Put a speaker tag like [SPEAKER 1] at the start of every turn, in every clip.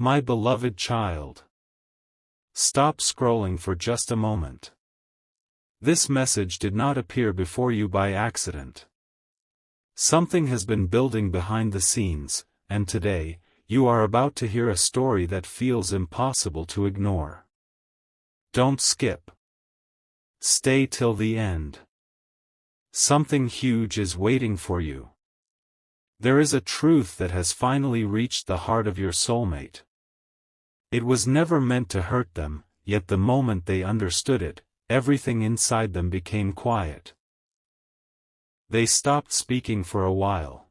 [SPEAKER 1] My beloved child. Stop scrolling for just a moment. This message did not appear before you by accident. Something has been building behind the scenes, and today, you are about to hear a story that feels impossible to ignore. Don't skip. Stay till the end. Something huge is waiting for you. There is a truth that has finally reached the heart of your soulmate. It was never meant to hurt them, yet the moment they understood it, everything inside them became quiet. They stopped speaking for a while.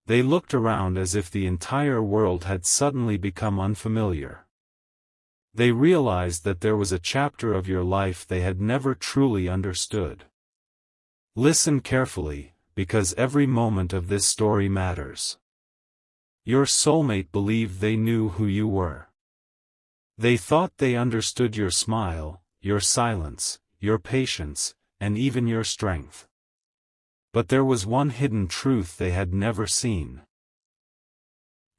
[SPEAKER 1] They looked around as if the entire world had suddenly become unfamiliar. They realized that there was a chapter of your life they had never truly understood. Listen carefully, because every moment of this story matters. Your soulmate believed they knew who you were. They thought they understood your smile, your silence, your patience, and even your strength. But there was one hidden truth they had never seen.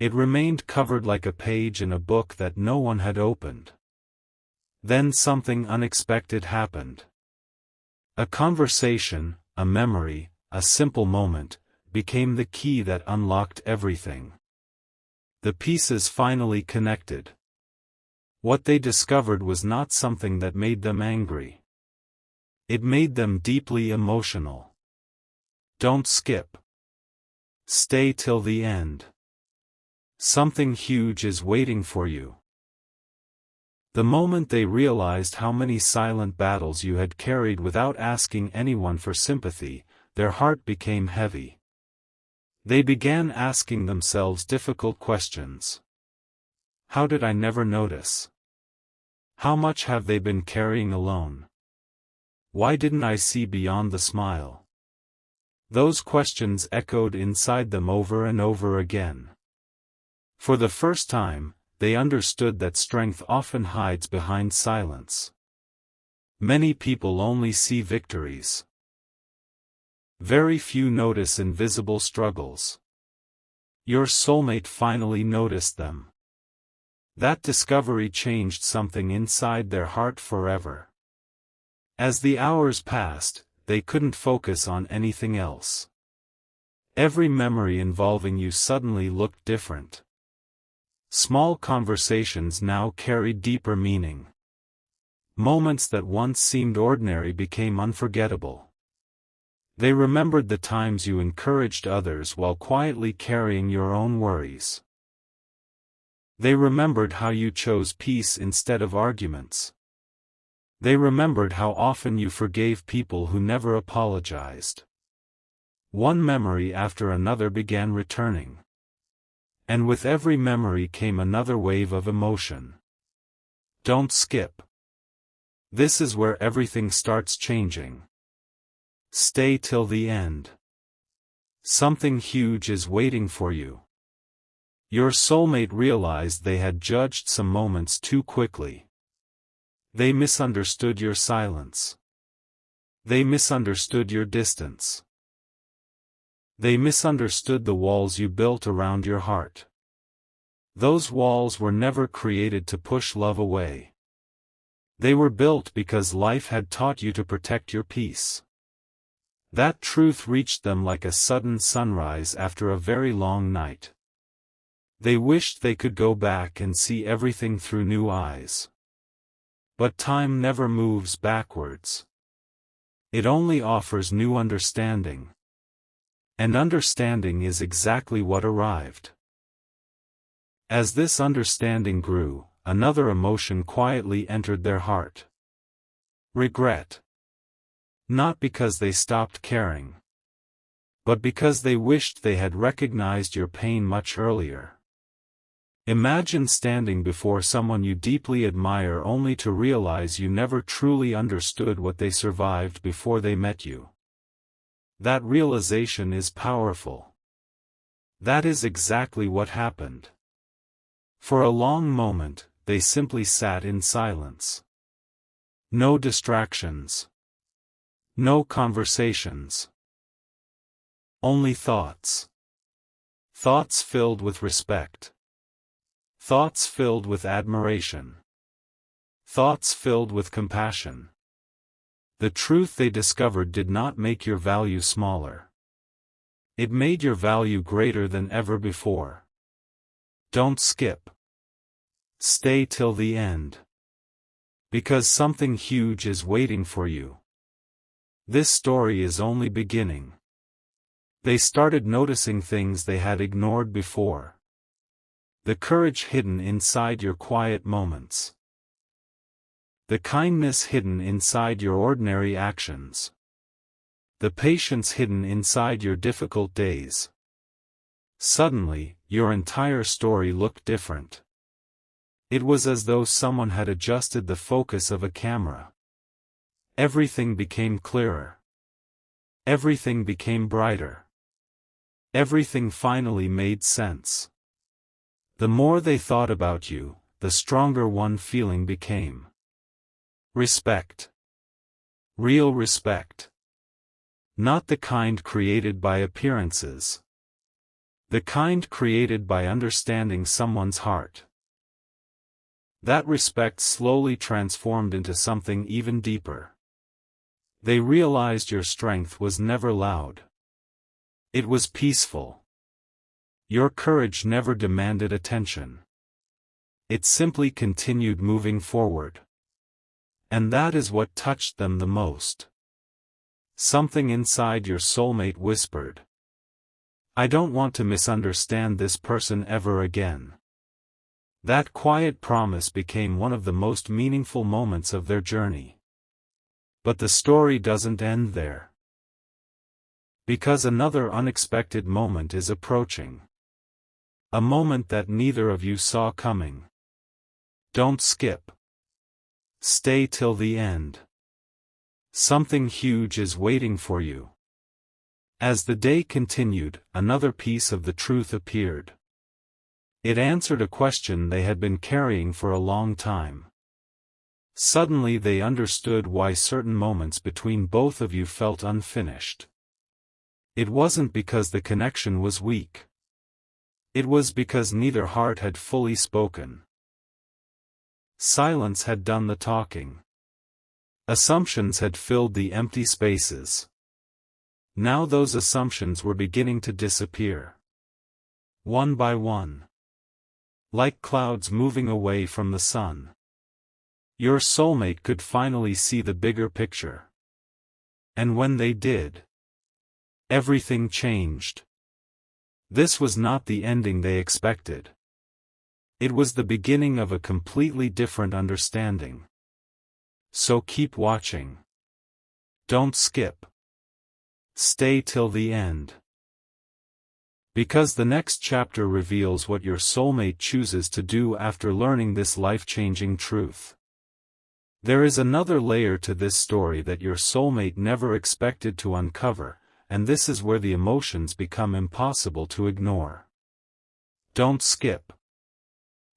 [SPEAKER 1] It remained covered like a page in a book that no one had opened. Then something unexpected happened. A conversation, a memory, a simple moment, became the key that unlocked everything. The pieces finally connected. What they discovered was not something that made them angry. It made them deeply emotional. Don't skip. Stay till the end. Something huge is waiting for you. The moment they realized how many silent battles you had carried without asking anyone for sympathy, their heart became heavy. They began asking themselves difficult questions. How did I never notice? How much have they been carrying alone? Why didn't I see beyond the smile? Those questions echoed inside them over and over again. For the first time, they understood that strength often hides behind silence. Many people only see victories. Very few notice invisible struggles. Your soulmate finally noticed them. That discovery changed something inside their heart forever. As the hours passed, they couldn't focus on anything else. Every memory involving you suddenly looked different. Small conversations now carried deeper meaning. Moments that once seemed ordinary became unforgettable. They remembered the times you encouraged others while quietly carrying your own worries. They remembered how you chose peace instead of arguments. They remembered how often you forgave people who never apologized. One memory after another began returning. And with every memory came another wave of emotion. Don't skip. This is where everything starts changing. Stay till the end. Something huge is waiting for you. Your soulmate realized they had judged some moments too quickly. They misunderstood your silence. They misunderstood your distance. They misunderstood the walls you built around your heart. Those walls were never created to push love away. They were built because life had taught you to protect your peace. That truth reached them like a sudden sunrise after a very long night. They wished they could go back and see everything through new eyes. But time never moves backwards. It only offers new understanding. And understanding is exactly what arrived. As this understanding grew, another emotion quietly entered their heart. Regret. Not because they stopped caring, but because they wished they had recognized your pain much earlier. Imagine standing before someone you deeply admire only to realize you never truly understood what they survived before they met you. That realization is powerful. That is exactly what happened. For a long moment, they simply sat in silence. No distractions. No conversations. Only thoughts. Thoughts filled with respect. Thoughts filled with admiration. Thoughts filled with compassion. The truth they discovered did not make your value smaller. It made your value greater than ever before. Don't skip. Stay till the end. Because something huge is waiting for you. This story is only beginning. They started noticing things they had ignored before. The courage hidden inside your quiet moments. The kindness hidden inside your ordinary actions. The patience hidden inside your difficult days. Suddenly, your entire story looked different. It was as though someone had adjusted the focus of a camera. Everything became clearer. Everything became brighter. Everything finally made sense. The more they thought about you, the stronger one feeling became. Respect. Real respect. Not the kind created by appearances. The kind created by understanding someone's heart. That respect slowly transformed into something even deeper. They realized your strength was never loud. It was peaceful. Your courage never demanded attention. It simply continued moving forward. And that is what touched them the most. Something inside your soulmate whispered, "I don't want to misunderstand this person ever again." That quiet promise became one of the most meaningful moments of their journey. But the story doesn't end there. Because another unexpected moment is approaching. A moment that neither of you saw coming. Don't skip. Stay till the end. Something huge is waiting for you. As the day continued, another piece of the truth appeared. It answered a question they had been carrying for a long time. Suddenly they understood why certain moments between both of you felt unfinished. It wasn't because the connection was weak. It was because neither heart had fully spoken. Silence had done the talking. Assumptions had filled the empty spaces. Now those assumptions were beginning to disappear. One by one. Like clouds moving away from the sun. Your soulmate could finally see the bigger picture. And when they did, everything changed. This was not the ending they expected. It was the beginning of a completely different understanding. So keep watching. Don't skip. Stay till the end. Because the next chapter reveals what your soulmate chooses to do after learning this life-changing truth. There is another layer to this story that your soulmate never expected to uncover, and this is where the emotions become impossible to ignore. Don't skip.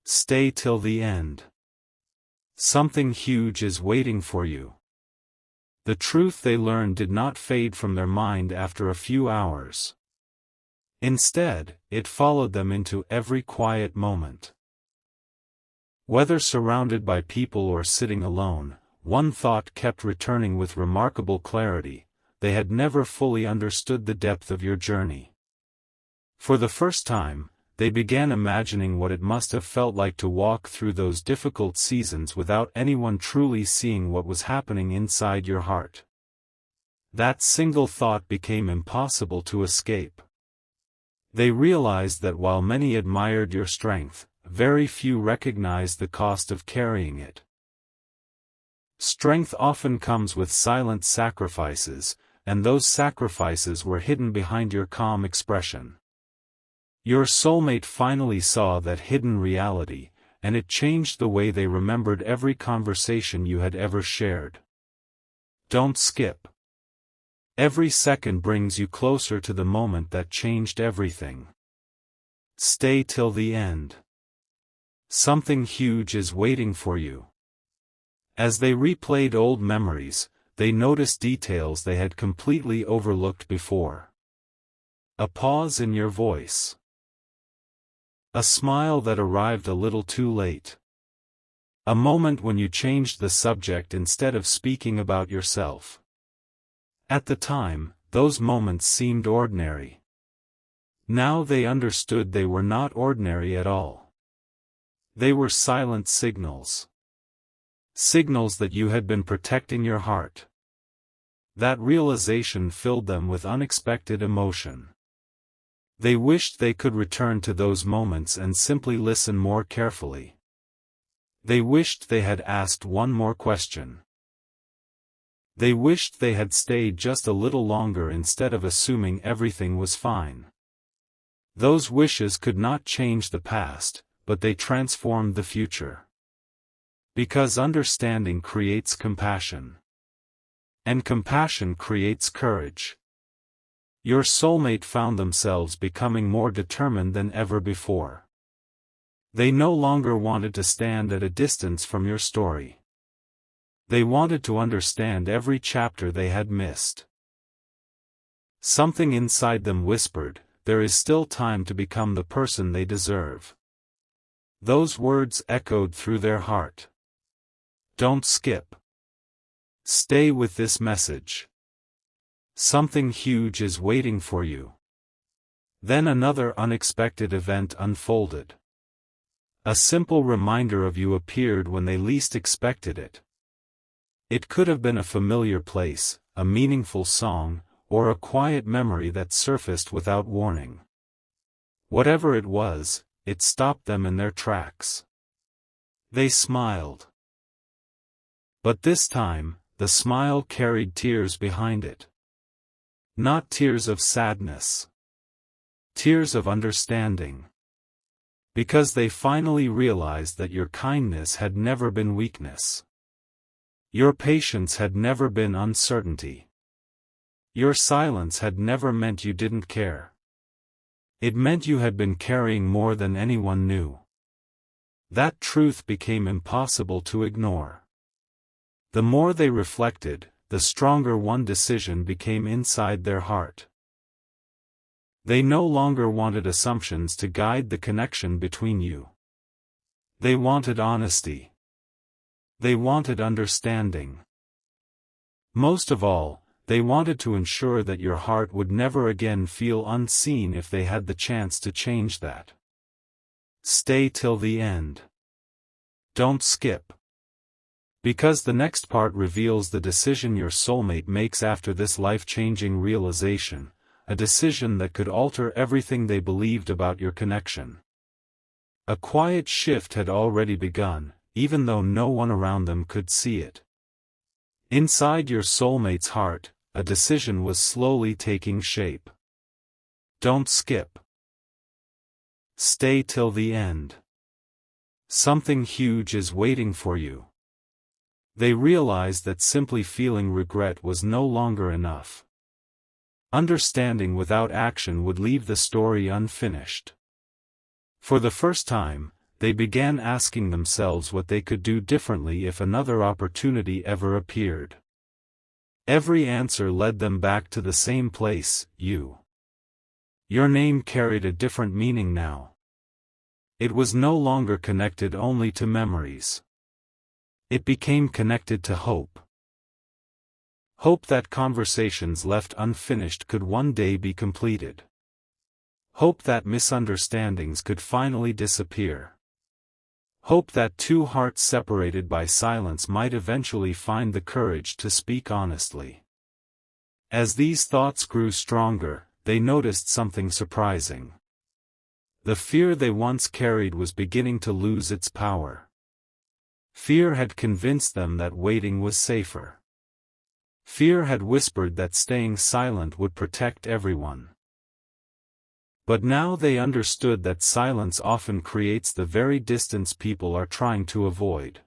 [SPEAKER 1] Stay till the end. Something huge is waiting for you. The truth they learned did not fade from their mind after a few hours. Instead, it followed them into every quiet moment. Whether surrounded by people or sitting alone, one thought kept returning with remarkable clarity: they had never fully understood the depth of your journey. For the first time, they began imagining what it must have felt like to walk through those difficult seasons without anyone truly seeing what was happening inside your heart. That single thought became impossible to escape. They realized that while many admired your strength, very few recognized the cost of carrying it. Strength often comes with silent sacrifices, and those sacrifices were hidden behind your calm expression. Your soulmate finally saw that hidden reality, and it changed the way they remembered every conversation you had ever shared. Don't skip. Every second brings you closer to the moment that changed everything. Stay till the end. Something huge is waiting for you. As they replayed old memories, they noticed details they had completely overlooked before. A pause in your voice. A smile that arrived a little too late. A moment when you changed the subject instead of speaking about yourself. At the time, those moments seemed ordinary. Now they understood they were not ordinary at all. They were silent signals. Signals that you had been protecting your heart. That realization filled them with unexpected emotion. They wished they could return to those moments and simply listen more carefully. They wished they had asked one more question. They wished they had stayed just a little longer instead of assuming everything was fine. Those wishes could not change the past, but they transformed the future. Because understanding creates compassion. And compassion creates courage. Your soulmate found themselves becoming more determined than ever before. They no longer wanted to stand at a distance from your story. They wanted to understand every chapter they had missed. Something inside them whispered, "There is still time to become the person they deserve." Those words echoed through their heart. Don't skip. Stay with this message. Something huge is waiting for you. Then another unexpected event unfolded. A simple reminder of you appeared when they least expected it. It could have been a familiar place, a meaningful song, or a quiet memory that surfaced without warning. Whatever it was, it stopped them in their tracks. They smiled. But this time, the smile carried tears behind it. Not tears of sadness. Tears of understanding. Because they finally realized that your kindness had never been weakness. Your patience had never been uncertainty. Your silence had never meant you didn't care. It meant you had been carrying more than anyone knew. That truth became impossible to ignore. The more they reflected, the stronger one decision became inside their heart. They no longer wanted assumptions to guide the connection between you. They wanted honesty. They wanted understanding. Most of all, they wanted to ensure that your heart would never again feel unseen if they had the chance to change that. Stay till the end. Don't skip. Because the next part reveals the decision your soulmate makes after this life-changing realization, a decision that could alter everything they believed about your connection. A quiet shift had already begun, even though no one around them could see it. Inside your soulmate's heart, a decision was slowly taking shape. Don't skip. Stay till the end. Something huge is waiting for you. They realized that simply feeling regret was no longer enough. Understanding without action would leave the story unfinished. For the first time, they began asking themselves what they could do differently if another opportunity ever appeared. Every answer led them back to the same place, you. Your name carried a different meaning now. It was no longer connected only to memories. It became connected to hope. Hope that conversations left unfinished could one day be completed. Hope that misunderstandings could finally disappear. Hope that two hearts separated by silence might eventually find the courage to speak honestly. As these thoughts grew stronger, they noticed something surprising. The fear they once carried was beginning to lose its power. Fear had convinced them that waiting was safer. Fear had whispered that staying silent would protect everyone. But now they understood that silence often creates the very distance people are trying to avoid.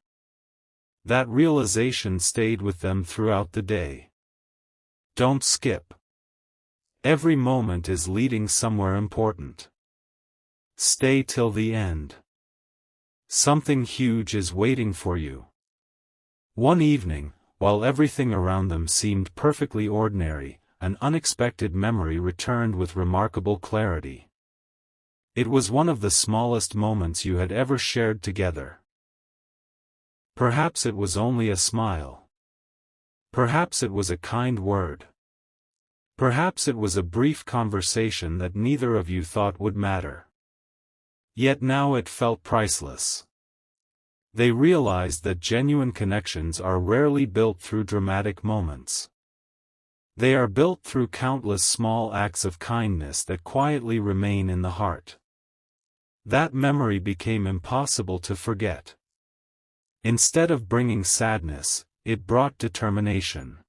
[SPEAKER 1] That realization stayed with them throughout the day. Don't skip. Every moment is leading somewhere important. Stay till the end. Something huge is waiting for you. One evening, while everything around them seemed perfectly ordinary, an unexpected memory returned with remarkable clarity. It was one of the smallest moments you had ever shared together. Perhaps it was only a smile. Perhaps it was a kind word. Perhaps it was a brief conversation that neither of you thought would matter. Yet now it felt priceless. They realized that genuine connections are rarely built through dramatic moments. They are built through countless small acts of kindness that quietly remain in the heart. That memory became impossible to forget. Instead of bringing sadness, it brought determination.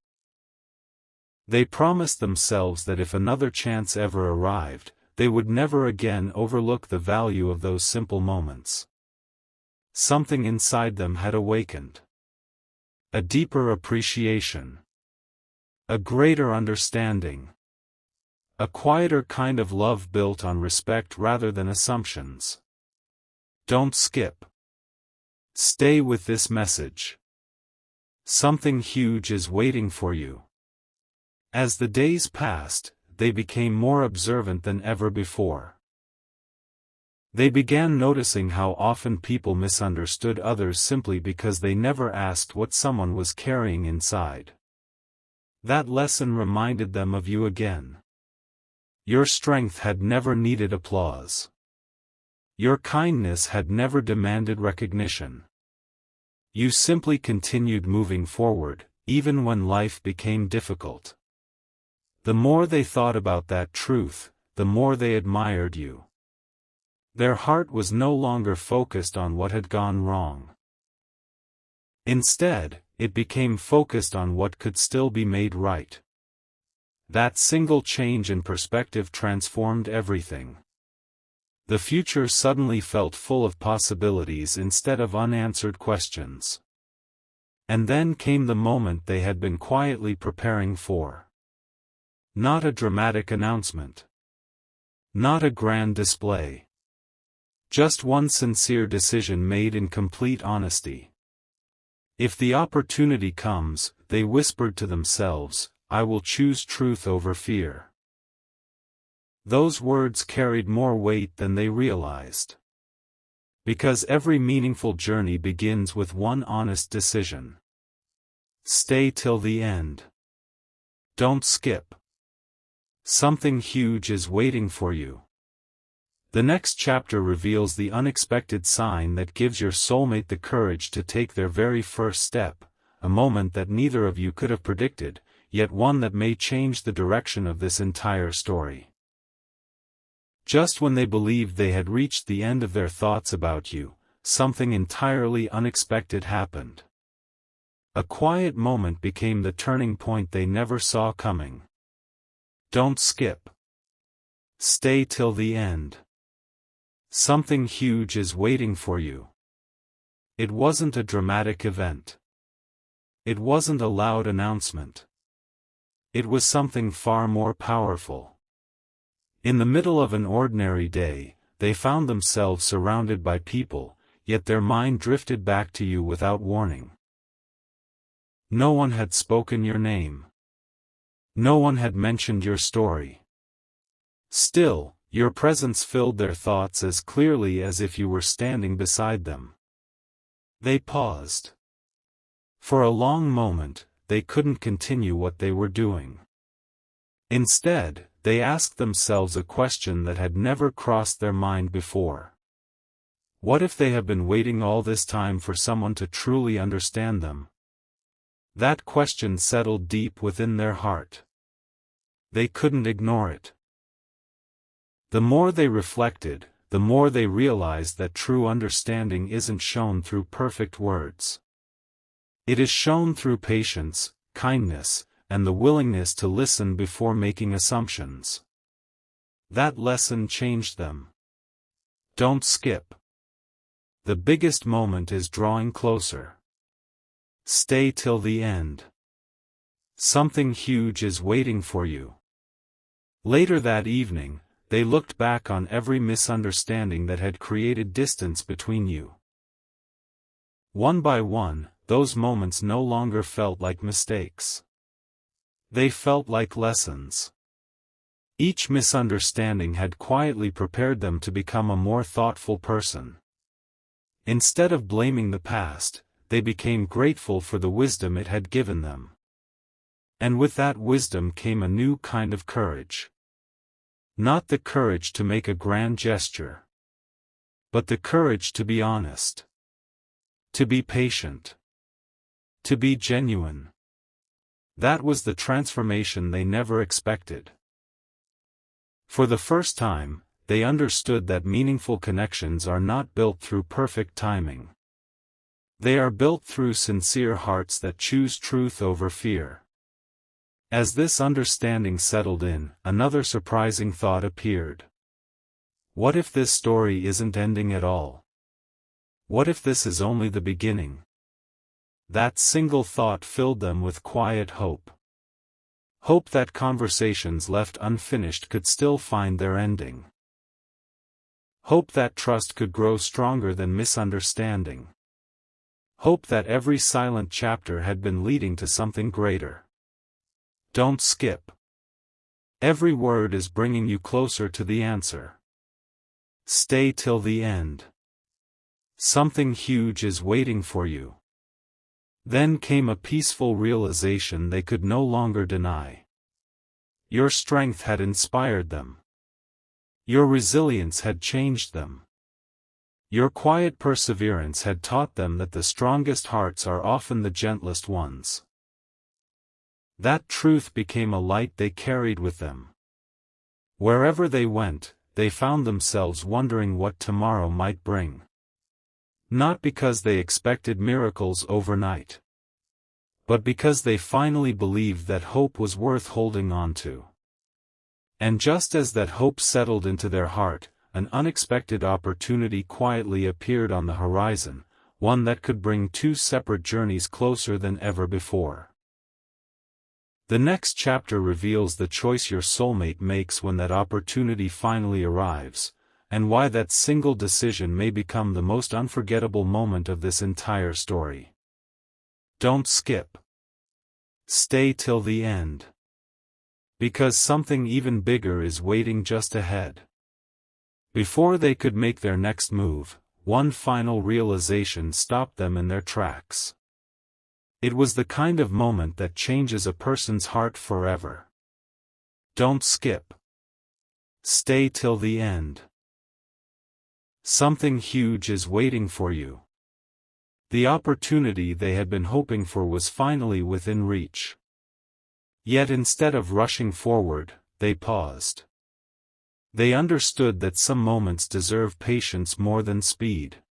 [SPEAKER 1] They promised themselves that if another chance ever arrived, they would never again overlook the value of those simple moments. Something inside them had awakened. A deeper appreciation. A greater understanding. A quieter kind of love built on respect rather than assumptions. Don't skip. Stay with this message. Something huge is waiting for you. As the days passed, they became more observant than ever before. They began noticing how often people misunderstood others simply because they never asked what someone was carrying inside. That lesson reminded them of you again. Your strength had never needed applause. Your kindness had never demanded recognition. You simply continued moving forward, even when life became difficult. The more they thought about that truth, the more they admired you. Their heart was no longer focused on what had gone wrong. Instead, it became focused on what could still be made right. That single change in perspective transformed everything. The future suddenly felt full of possibilities instead of unanswered questions. And then came the moment they had been quietly preparing for. Not a dramatic announcement. Not a grand display. Just one sincere decision made in complete honesty. If the opportunity comes, they whispered to themselves, I will choose truth over fear. Those words carried more weight than they realized. Because every meaningful journey begins with one honest decision. Stay till the end. Don't skip. Something huge is waiting for you. The next chapter reveals the unexpected sign that gives your soulmate the courage to take their very first step, a moment that neither of you could have predicted, yet one that may change the direction of this entire story. Just when they believed they had reached the end of their thoughts about you, something entirely unexpected happened. A quiet moment became the turning point they never saw coming. Don't skip. Stay till the end. Something huge is waiting for you. It wasn't a dramatic event. It wasn't a loud announcement. It was something far more powerful. In the middle of an ordinary day, they found themselves surrounded by people, yet their mind drifted back to you without warning. No one had spoken your name. No one had mentioned your story. Still, your presence filled their thoughts as clearly as if you were standing beside them. They paused. For a long moment, they couldn't continue what they were doing. Instead, they asked themselves a question that had never crossed their mind before. What if they have been waiting all this time for someone to truly understand them? That question settled deep within their heart. They couldn't ignore it. The more they reflected, the more they realized that true understanding isn't shown through perfect words. It is shown through patience, kindness, and the willingness to listen before making assumptions. That lesson changed them. Don't skip. The biggest moment is drawing closer. Stay till the end. Something huge is waiting for you. Later that evening, they looked back on every misunderstanding that had created distance between you. One by one, those moments no longer felt like mistakes. They felt like lessons. Each misunderstanding had quietly prepared them to become a more thoughtful person. Instead of blaming the past, they became grateful for the wisdom it had given them. And with that wisdom came a new kind of courage. Not the courage to make a grand gesture, but the courage to be honest, to be patient, to be genuine. That was the transformation they never expected. For the first time, they understood that meaningful connections are not built through perfect timing. They are built through sincere hearts that choose truth over fear. As this understanding settled in, another surprising thought appeared. What if this story isn't ending at all? What if this is only the beginning? That single thought filled them with quiet hope. Hope that conversations left unfinished could still find their ending. Hope that trust could grow stronger than misunderstanding. Hope that every silent chapter had been leading to something greater. Don't skip. Every word is bringing you closer to the answer. Stay till the end. Something huge is waiting for you. Then came a peaceful realization they could no longer deny. Your strength had inspired them. Your resilience had changed them. Your quiet perseverance had taught them that the strongest hearts are often the gentlest ones. That truth became a light they carried with them. Wherever they went, they found themselves wondering what tomorrow might bring. Not because they expected miracles overnight, but because they finally believed that hope was worth holding on to. And just as that hope settled into their heart, an unexpected opportunity quietly appeared on the horizon, one that could bring two separate journeys closer than ever before. The next chapter reveals the choice your soulmate makes when that opportunity finally arrives, and why that single decision may become the most unforgettable moment of this entire story. Don't skip. Stay till the end. Because something even bigger is waiting just ahead. Before they could make their next move, one final realization stopped them in their tracks. It was the kind of moment that changes a person's heart forever. Don't skip. Stay till the end. Something huge is waiting for you. The opportunity they had been hoping for was finally within reach. Yet instead of rushing forward, they paused. They understood that some moments deserve patience more than speed.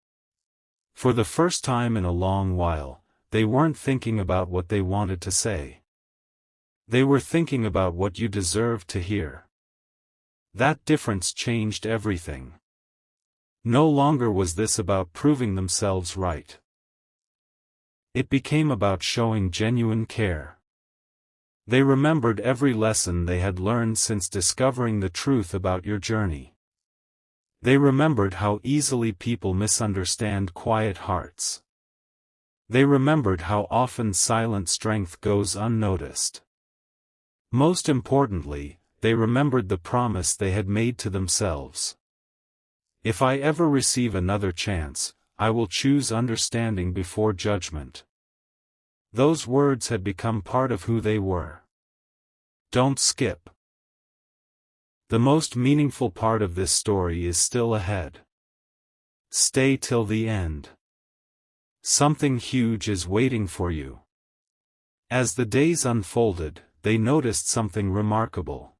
[SPEAKER 1] For the first time in a long while, they weren't thinking about what they wanted to say. They were thinking about what you deserved to hear. That difference changed everything. No longer was this about proving themselves right. It became about showing genuine care. They remembered every lesson they had learned since discovering the truth about your journey. They remembered how easily people misunderstand quiet hearts. They remembered how often silent strength goes unnoticed. Most importantly, they remembered the promise they had made to themselves. If I ever receive another chance, I will choose understanding before judgment. Those words had become part of who they were. Don't skip. The most meaningful part of this story is still ahead. Stay till the end. Something huge is waiting for you. As the days unfolded, they noticed something remarkable.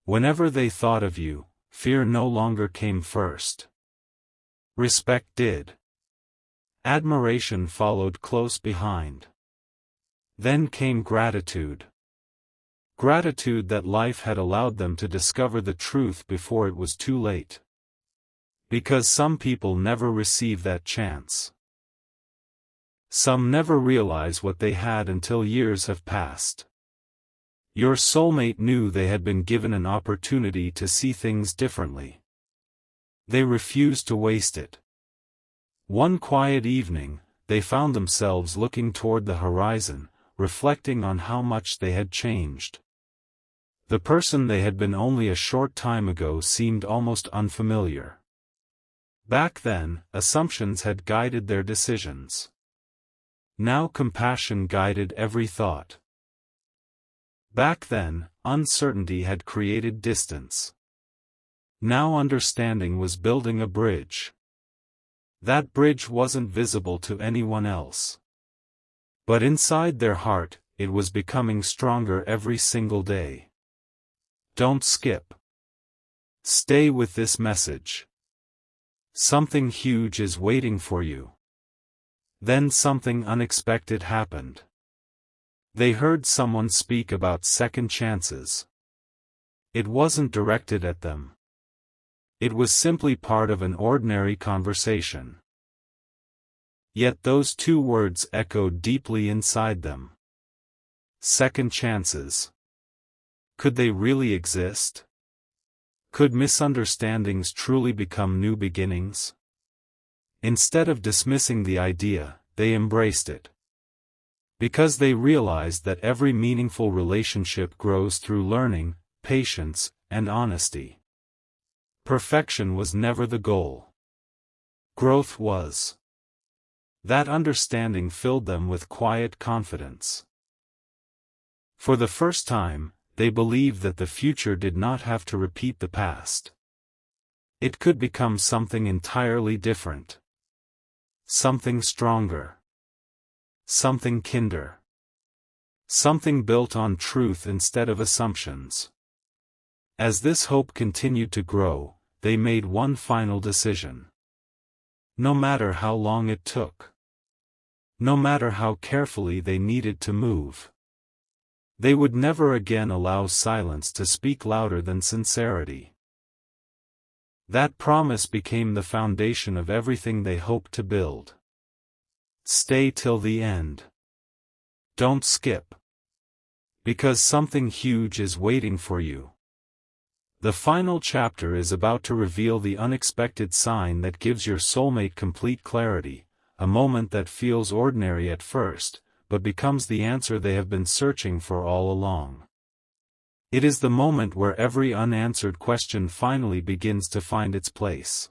[SPEAKER 1] Whenever they thought of you, fear no longer came first. Respect did. Admiration followed close behind. Then came gratitude. Gratitude that life had allowed them to discover the truth before it was too late. Because some people never receive that chance. Some never realize what they had until years have passed. Your soulmate knew they had been given an opportunity to see things differently. They refused to waste it. One quiet evening, they found themselves looking toward the horizon, reflecting on how much they had changed. The person they had been only a short time ago seemed almost unfamiliar. Back then, assumptions had guided their decisions. Now compassion guided every thought. Back then, uncertainty had created distance. Now understanding was building a bridge. That bridge wasn't visible to anyone else. But inside their heart, it was becoming stronger every single day. Don't skip. Stay with this message. Something huge is waiting for you. Then something unexpected happened. They heard someone speak about second chances. It wasn't directed at them. It was simply part of an ordinary conversation. Yet those two words echoed deeply inside them. Second chances. Could they really exist? Could misunderstandings truly become new beginnings? Instead of dismissing the idea, they embraced it. Because they realized that every meaningful relationship grows through learning, patience, and honesty. Perfection was never the goal. Growth was. That understanding filled them with quiet confidence. For the first time, they believed that the future did not have to repeat the past. It could become something entirely different. Something stronger. Something kinder. Something built on truth instead of assumptions. As this hope continued to grow, they made one final decision. No matter how long it took. No matter how carefully they needed to move. They would never again allow silence to speak louder than sincerity. That promise became the foundation of everything they hoped to build. Stay till the end. Don't skip. Because something huge is waiting for you. The final chapter is about to reveal the unexpected sign that gives your soulmate complete clarity, a moment that feels ordinary at first, but becomes the answer they have been searching for all along. It is the moment where every unanswered question finally begins to find its place.